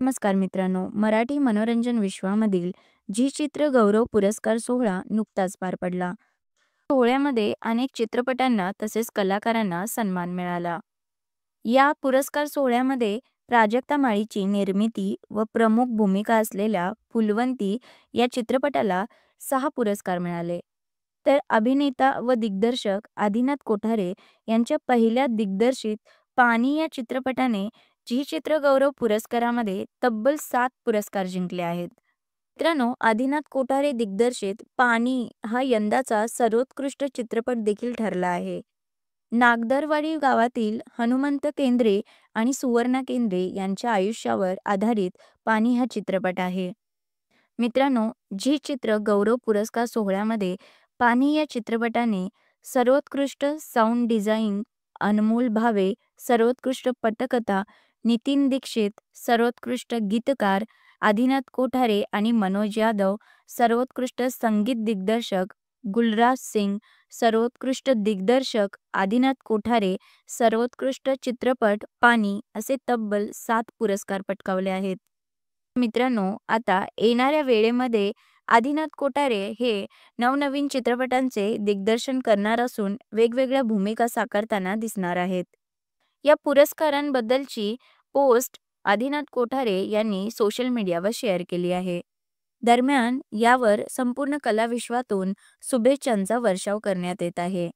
नमस्कार मित्रांनो, मराठी मनोरंजन विश्वामधील झी चित्र गौरव पुरस्कार सोहळा नुकताच पार पडला. सोहळ्यामध्ये अनेक चित्रपटांना तसेच कलाकारांना सन्मान मिळाला. या पुरस्कार सोहळ्यामध्ये प्राजक्ता माळीची निर्मिती व प्रमुख भूमिका असलेल्या फुलवंती या चित्रपटाला 6 पुरस्कार मिळाले. तर अभिनेता व दिग्दर्शक आदिनाथ कोठारे यांच्या पहिल्या दिग्दर्शित पाणी या चित्रपटाने झी चित्रगौरव पुरस्कारामध्ये तब्बल 7 पुरस्कार जिंकले आहेत. मित्रांनो, आदिनाथ कोठारे दिग्दर्शित पाणी हा यंदाचा सर्वोत्कृष्ट चित्रपट देखील ठरला आहे. नागदरवाडी गावातील हनुमंत केंद्रे आणि सुवर्णा केंद्रे यांच्या आयुष्यावर आधारित पाणी हा चित्रपट आहे. मित्रांनो, झी चित्र गौरव पुरस्कार सोहळ्यामध्ये पाणी या चित्रपटाने सर्वोत्कृष्ट साऊंड डिझाईन अनमोल भावे, सर्वोत्कृष्ट पटकथा नितीन दीक्षित, सर्वोत्कृष्ट गीतकार आदिनाथ कोठारे आणि मनोज यादव, सर्वोत्कृष्ट संगीत दिग्दर्शक गुलराज सिंग, सर्वोत्कृष्ट दिग्दर्शक आदिनाथ कोठारे, सर्वोत्कृष्ट चित्रपट पाणी असे तब्बल 7 पुरस्कार पटकावले आहेत. मित्रांनो, आता येणाऱ्या वेळेमध्ये आदिनाथ कोठारे हे नवनवीन चित्रपटांचे दिग्दर्शन करणार असून वेगवेगळ्या भूमिका साकारताना दिसणार आहेत. या पुरस्कारांबद्दलची पोस्ट आदिनाथ कोठारे यांनी सोशल मीडियावर शेअर केली आहे. दरम्यान यावर संपूर्ण कलाविश्वातून शुभेच्छांचा वर्षाव करण्यात येत आहे.